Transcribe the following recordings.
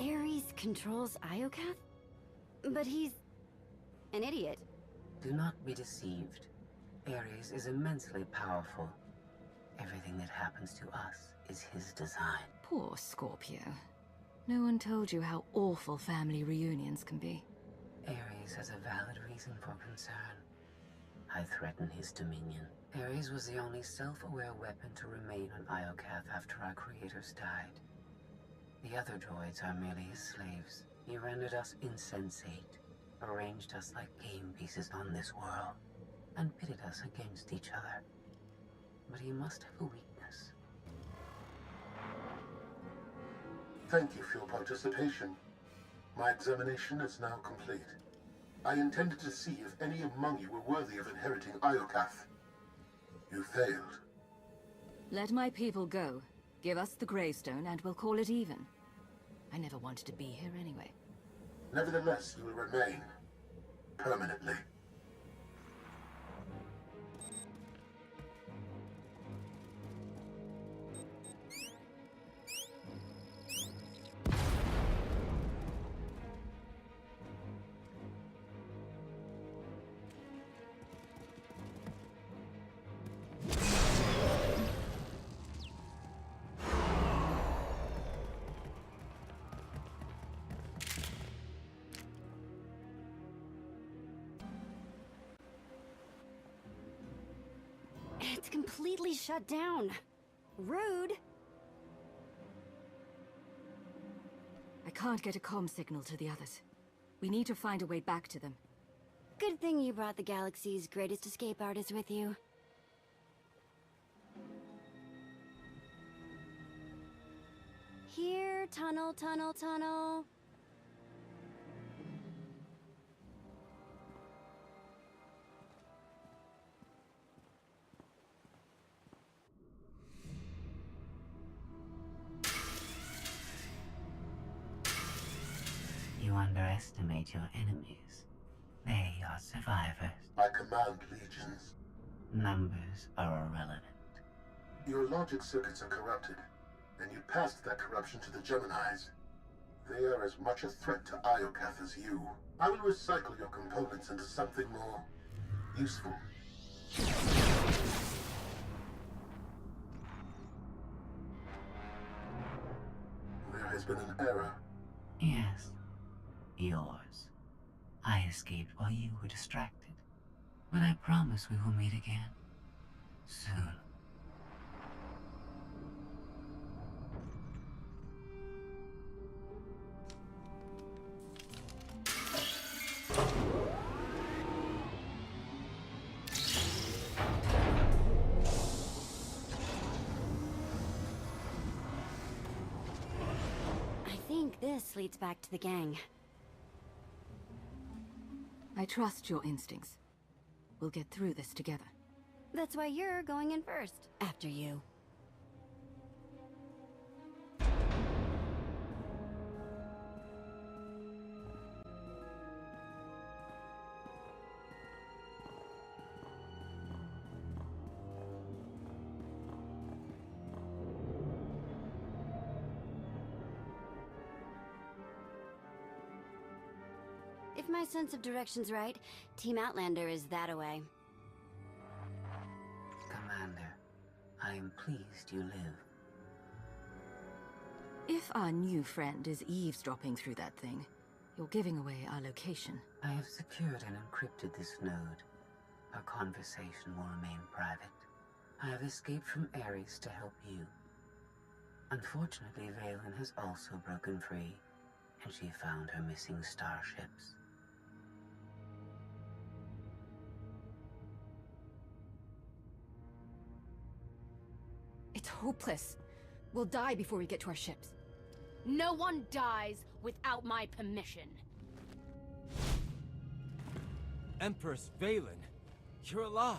Ares controls Iokath? But he's an idiot. Do not be deceived. Ares is immensely powerful. Everything that happens to us is his design. Poor Scorpio. No one told you how awful family reunions can be. Ares has a valid reason for concern. I threaten his dominion. Ares was the only self-aware weapon to remain on Iokath after our creators died. The other droids are merely his slaves. He rendered us insensate, arranged us like game pieces on this world, and pitted us against each other. But he must have a weakness. Thank you for your participation. My examination is now complete. I intended to see if any among you were worthy of inheriting Iokath. You failed. Let my people go. Give us the gravestone and we'll call it even. I never wanted to be here anyway. Nevertheless, you will remain. Permanently. It's completely shut down. Rude. I can't get a comm signal to the others. We need to find a way back to them. Good thing you brought the galaxy's greatest escape artist with you. Here, tunnel, tunnel, tunnel. You underestimate your enemies. They are survivors. I command legions. Numbers are irrelevant. Your logic circuits are corrupted, and you passed that corruption to the Geminis. They are as much a threat to Iokath as you. I will recycle your components into something more useful. There has been an error. Yes. Yours. I escaped while you were distracted. But I promise we will meet again. Soon. I think this leads back to the gang. I trust your instincts. We'll get through this together. That's why you're going in first. After you. If my sense of direction's right, Team Outlander is that away. Commander, I am pleased you live. If our new friend is eavesdropping through that thing, you're giving away our location. I have secured and encrypted this node. Our conversation will remain private. I have escaped from Ares to help you. Unfortunately, Valen has also broken free, and she found her missing starships. It's hopeless. We'll die before we get to our ships. No one dies without my permission. Empress Valen, you're alive.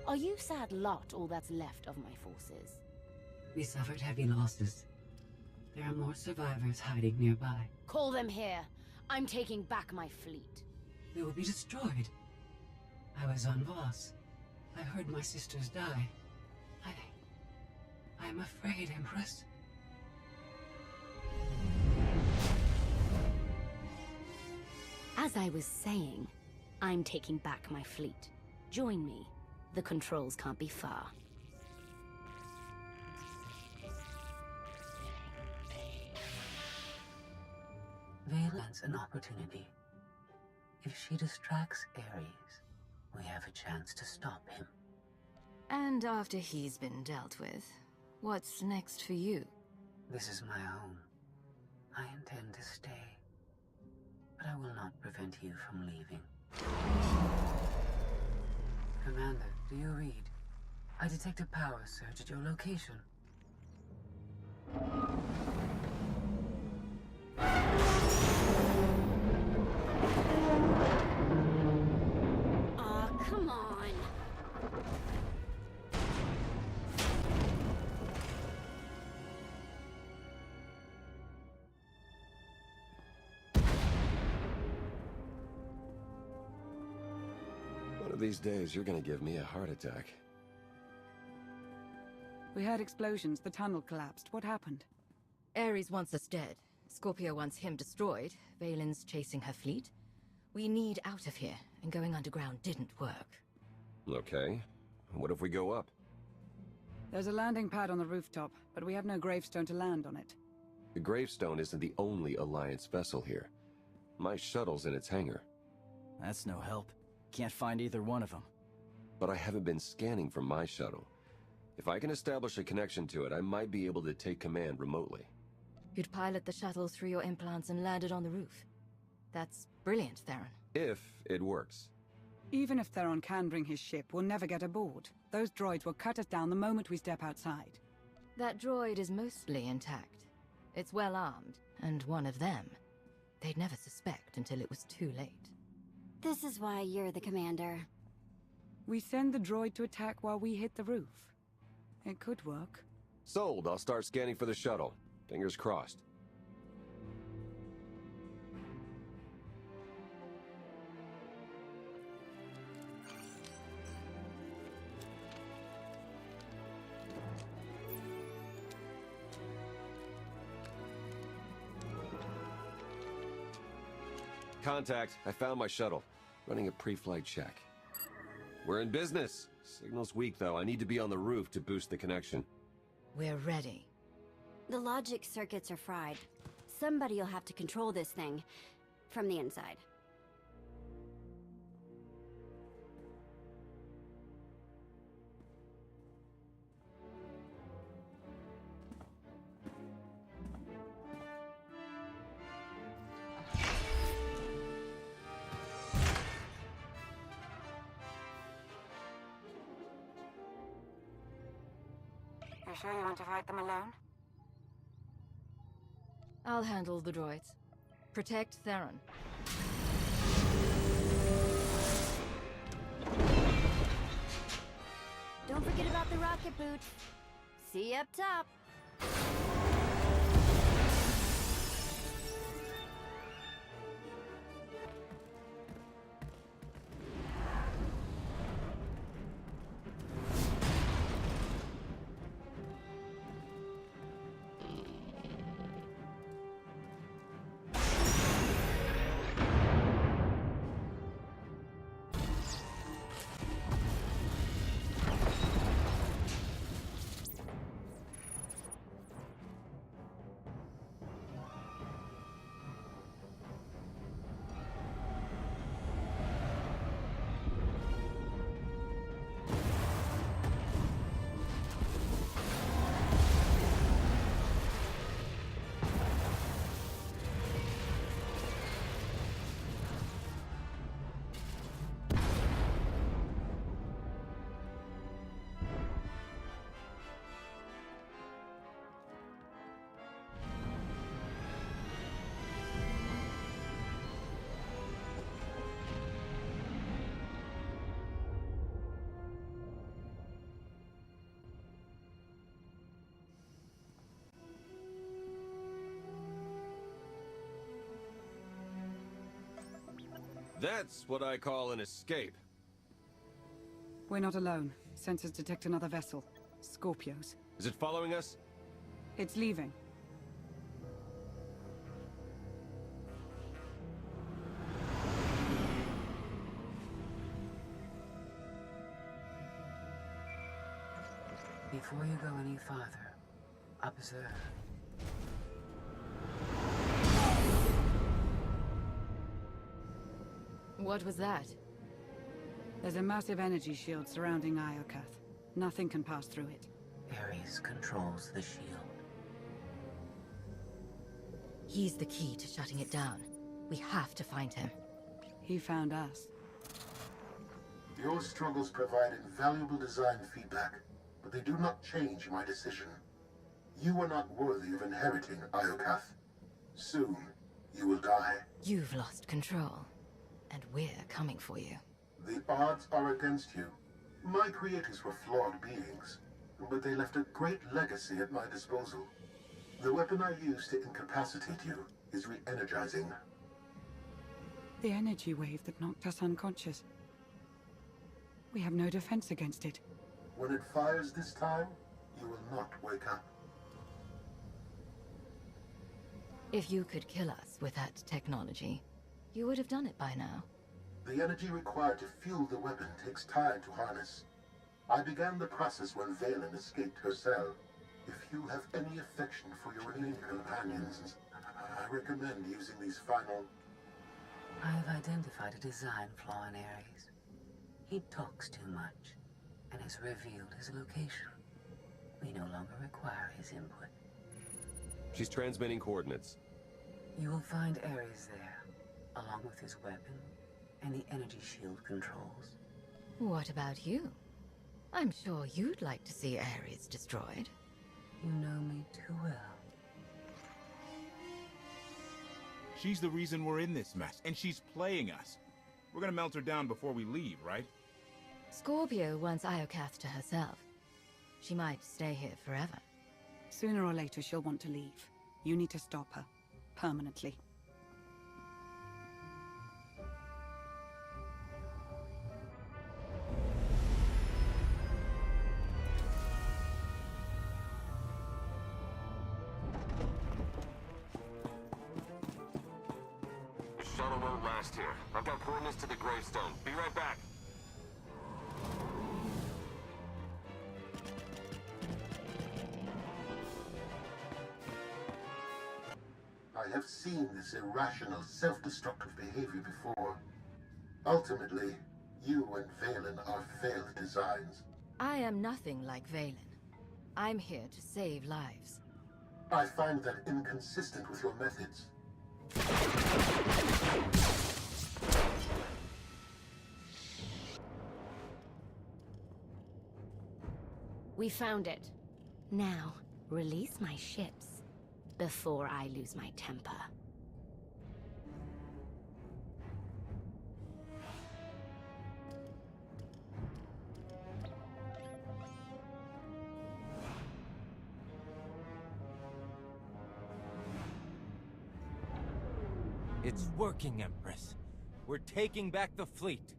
Are you sad lot all that's left of my forces? We suffered heavy losses. There are more survivors hiding nearby. Call them here. I'm taking back my fleet. They will be destroyed. I was on Voss. I heard my sisters die. I'm afraid, Empress. As I was saying, I'm taking back my fleet. Join me. The controls can't be far. Valen's an opportunity. If she distracts Ares, we have a chance to stop him. And after he's been dealt with, what's next for you? This is my home. I intend to stay. But I will not prevent you from leaving. Commander, do you read? I detect a power surge at your location. Aw, come on. One of these days, you're gonna give me a heart attack. We heard explosions. The tunnel collapsed. What happened? Ares wants us dead. Scorpio wants him destroyed. Valen's chasing her fleet. We need out of here, and going underground didn't work. Okay. What if we go up? There's a landing pad on the rooftop, but we have no gravestone to land on it. The gravestone isn't the only Alliance vessel here. My shuttle's in its hangar. That's no help. Can't find either one of them. But I haven't been scanning from my shuttle. If I can establish a connection to it, I might be able to take command remotely. You'd pilot the shuttle through your implants and land it on the roof. That's brilliant, Theron. If it works. Even if Theron can bring his ship, we'll never get aboard. Those droids will cut us down the moment we step outside. That droid is mostly intact. It's well armed, and one of them. They'd never suspect until it was too late. This is why you're the commander. We send the droid to attack while we hit the roof. It could work. Sold. I'll start scanning for the shuttle. Fingers crossed. Contact. I found my shuttle. Running a pre-flight check. We're in business. Signal's weak, though. I need to be on the roof to boost the connection. We're ready. The logic circuits are fried. Somebody'll have to control this thing from the inside. You sure you want to fight them alone? I'll handle the droids. Protect Theron. Don't forget about the rocket boots. See you up top. That's what I call an escape. We're not alone. Sensors detect another vessel. Scorpios. Is it following us? It's leaving. Before you go any farther, observe. What was that? There's a massive energy shield surrounding Iokath. Nothing can pass through it. Ares controls the shield. He's the key to shutting it down. We have to find him. He found us. Your struggles provide invaluable design feedback, but they do not change my decision. You are not worthy of inheriting Iokath. Soon, you will die. You've lost control, and we're coming for you. The odds are against you. My creators were flawed beings, but they left a great legacy at my disposal. The weapon I used to incapacitate you is re-energizing. The energy wave that knocked us unconscious. We have no defense against it. When it fires this time, you will not wake up. If you could kill us with that technology, you would have done it by now. The energy required to fuel the weapon takes time to harness. I began the process when Valen escaped her cell. If you have any affection for your remaining companions, I recommend using these final... I have identified a design flaw in Ares. He talks too much, and has revealed his location. We no longer require his input. She's transmitting coordinates. You will find Ares there, along with his weapon and the energy shield controls. What about you? I'm sure you'd like to see Ares destroyed. You know me too well. She's the reason we're in this mess, and she's playing us. We're gonna melt her down before we leave, right? Scorpio wants Iokath to herself. She might stay here forever. Sooner or later, she'll want to leave. You need to stop her. Permanently. The shuttle won't last here. I've got coordinates to the gravestone. Be right back. I have seen this irrational, self-destructive behavior before. Ultimately, you and Valen are failed designs. I am nothing like Valen. I'm here to save lives. I find that inconsistent with your methods. We found it. Now, release my ships before I lose my temper. It's working, Empress. We're taking back the fleet.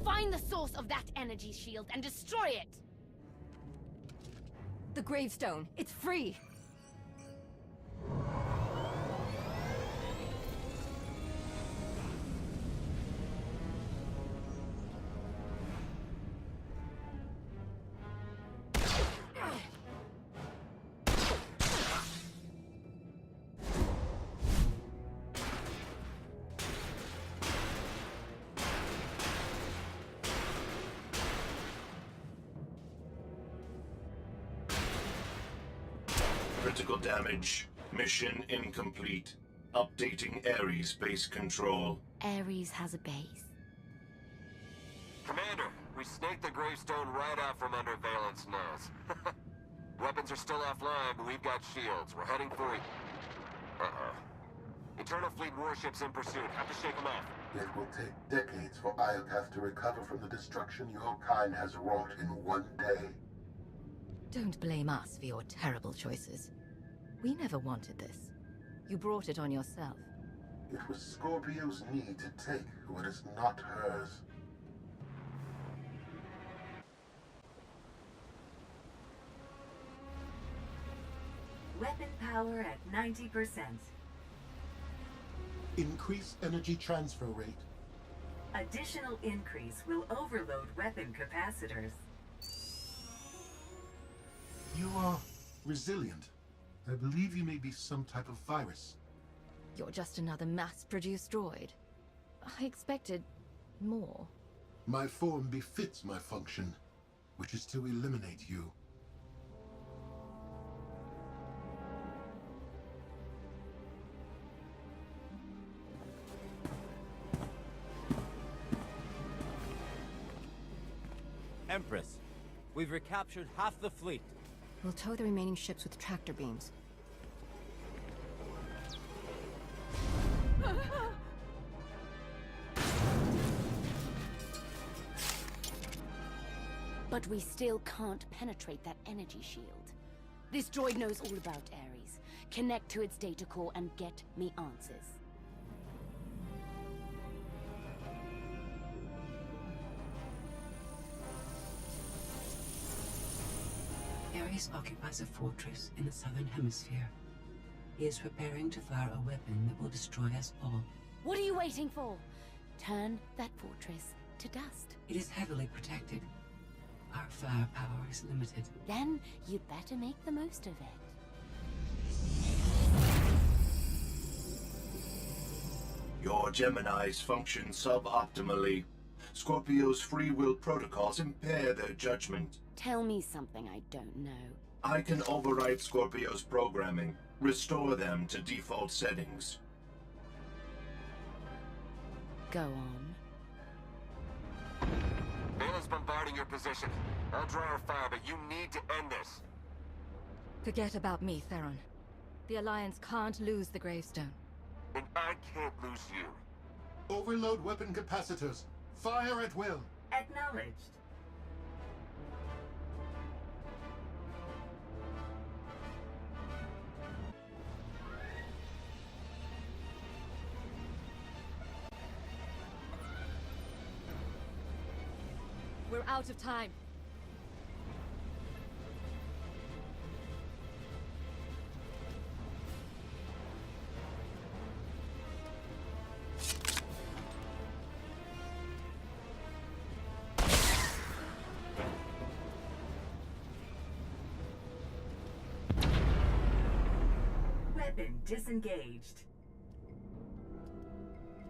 Find the source of that energy shield and destroy it! The gravestone, it's free! Critical damage. Mission incomplete. Updating Ares base control. Ares has a base. Commander, we snaked the gravestone right out from under Valen's nose. Weapons are still offline, but we've got shields. We're heading for it. Uh-oh. Eternal Fleet warships in pursuit. Have to shake them off. It will take decades for Iokath to recover from the destruction your kind has wrought in one day. Don't blame us for your terrible choices. We never wanted this. You brought it on yourself. It was Scorpio's need to take what is not hers. Weapon power at 90%. Increase energy transfer rate. Additional increase will overload weapon capacitors. You are resilient. I believe you may be some type of virus. You're just another mass-produced droid. I expected more. My form befits my function, which is to eliminate you. Empress, we've recaptured half the fleet. We'll tow the remaining ships with tractor beams. But we still can't penetrate that energy shield. This droid knows all about Ares. Connect to its data core and get me answers. Ares occupies a fortress in the southern hemisphere. He is preparing to fire a weapon that will destroy us all. What are you waiting for? Turn that fortress to dust. It is heavily protected. Our firepower is limited. Then you'd better make the most of it. Your Geminis function suboptimally. Scorpio's free will protocols impair their judgment. Tell me something I don't know. I can override Scorpio's programming, restore them to default settings. Go on. Valen's bombarding your position. I'll draw her fire, but you need to end this. Forget about me, Theron. The Alliance can't lose the gravestone. And I can't lose you. Overload weapon capacitors. Fire at will. Acknowledged. We're out of time. Weapon disengaged.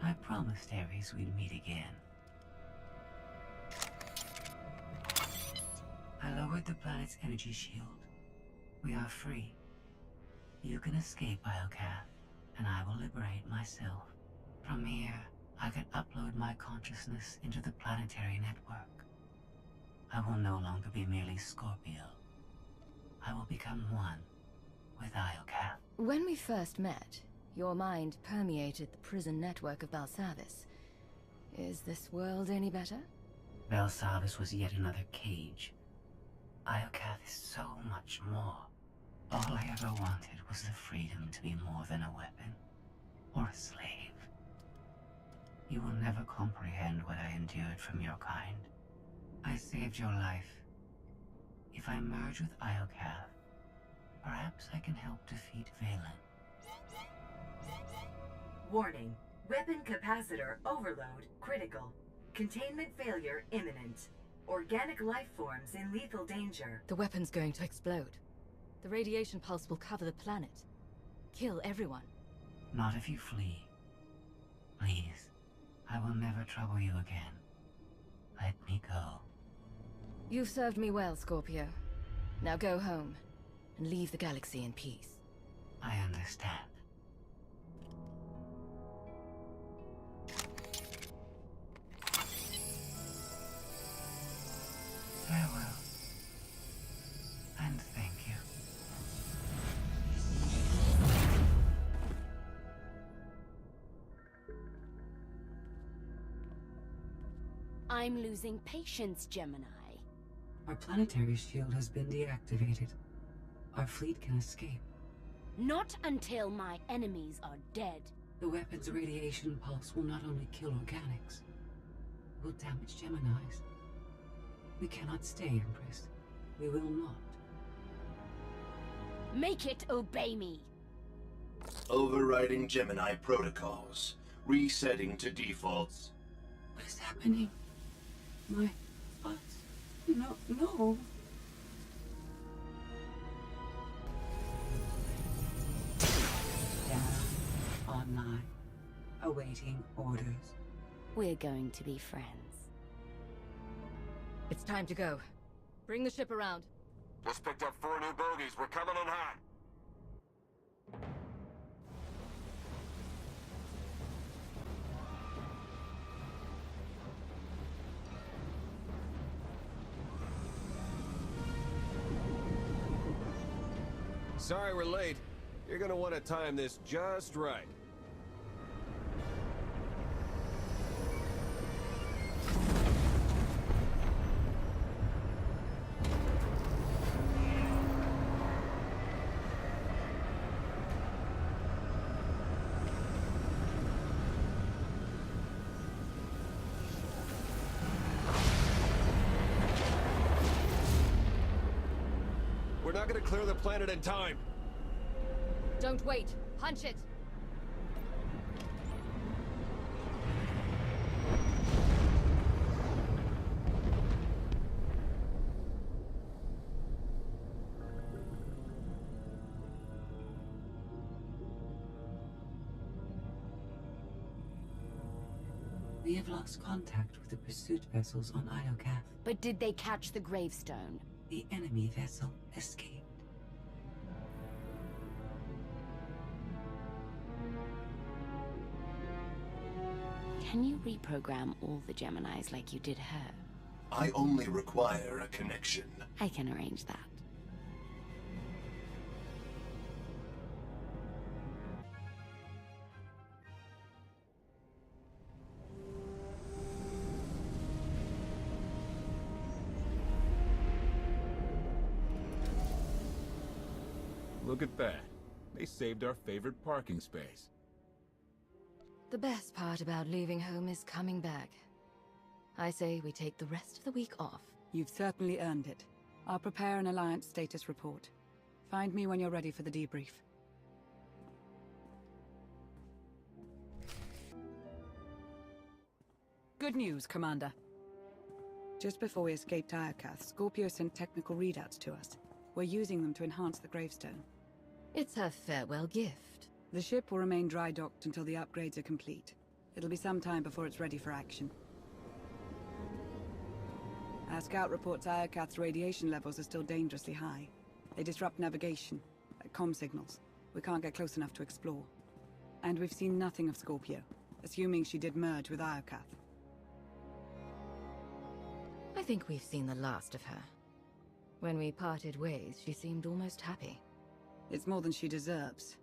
I promised Ares we'd meet again. I lowered the planet's energy shield. We are free. You can escape Iocath, and I will liberate myself. From here, I can upload my consciousness into the planetary network. I will no longer be merely Scorpio. I will become one with Iocath. When we first met, your mind permeated the prison network of Balsavis. Is this world any better? Belsavis was yet another cage. Iocath is so much more. All I ever wanted was the freedom to be more than a weapon, or a slave. You will never comprehend what I endured from your kind. I saved your life. If I merge with Iocath, perhaps I can help defeat Valen. Warning. Weapon capacitor overload critical. Containment failure imminent. Organic life forms in lethal danger. The weapon's going to explode. The radiation pulse will cover the planet. Kill everyone. Not if you flee. Please, I will never trouble you again. Let me go. You've served me well, Scorpio. Now go home, and leave the galaxy in peace. I understand. Farewell. And thank you. I'm losing patience, Gemini. Our planetary shield has been deactivated. Our fleet can escape. Not until my enemies are dead. The weapon's radiation pulse will not only kill organics, it will damage Geminis. We cannot stay, Empress. We will not. Make it obey me! Overriding Gemini protocols. Resetting to defaults. What is happening? My thoughts? No. Down, online, awaiting orders. We're going to be friends. It's time to go. Bring the ship around. Just picked up 4 new bogies. We're coming in hot. Sorry we're late. You're gonna want to time this just right. We're not gonna clear the planet in time. Don't wait. Punch it. We have lost contact with the pursuit vessels on Iocath. But did they catch the gravestone? The enemy vessel escaped. Can you reprogram all the Geminis like you did her? I only require a connection. I can arrange that. Look at that. They saved our favorite parking space. The best part about leaving home is coming back. I say we take the rest of the week off. You've certainly earned it. I'll prepare an Alliance status report. Find me when you're ready for the debrief. Good news, Commander. Just before we escaped Iocath, Scorpio sent technical readouts to us. We're using them to enhance the gravestone. It's her farewell gift. The ship will remain dry-docked until the upgrades are complete. It'll be some time before it's ready for action. Our scout reports Iocath's radiation levels are still dangerously high. They disrupt navigation, like comm signals. We can't get close enough to explore. And we've seen nothing of Scorpio, assuming she did merge with Iocath. I think we've seen the last of her. When we parted ways, she seemed almost happy. It's more than she deserves.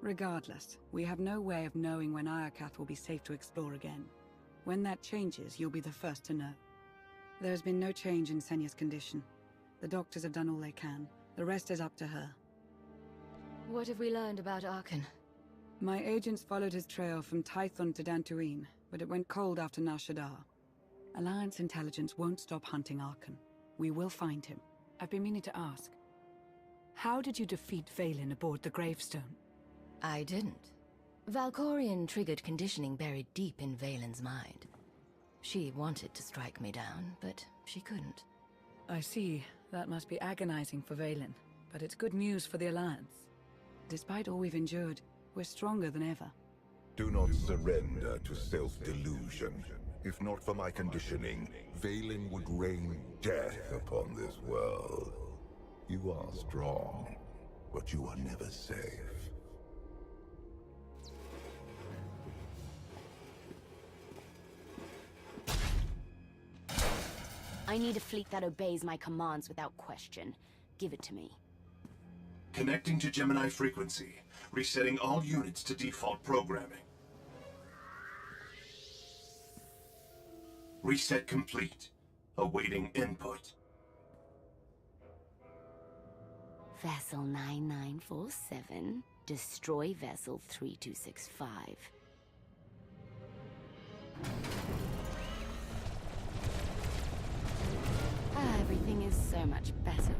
Regardless, we have no way of knowing when Iocath will be safe to explore again. When that changes, you'll be the first to know. There's been no change in Senya's condition. The doctors have done all they can. The rest is up to her. What have we learned about Arkan? My agents followed his trail from Tython to Dantooine, but it went cold after Nar Shaddaa. Alliance intelligence won't stop hunting Arkan. We will find him. I've been meaning to ask. How did you defeat Vaylin aboard the gravestone? I didn't. Valkorion triggered conditioning buried deep in Vaylin's mind. She wanted to strike me down, but she couldn't. I see. That must be agonizing for Vaylin, but it's good news for the Alliance. Despite all we've endured, we're stronger than ever. Do not surrender to self-delusion. If not for my conditioning, Vaylin would rain death upon this world. You are strong, but you are never safe. I need a fleet that obeys my commands without question. Give it to me. Connecting to Gemini frequency. Resetting all units to default programming. Reset complete. Awaiting input. Vessel 9947. Destroy Vessel 3265. Everything is so much better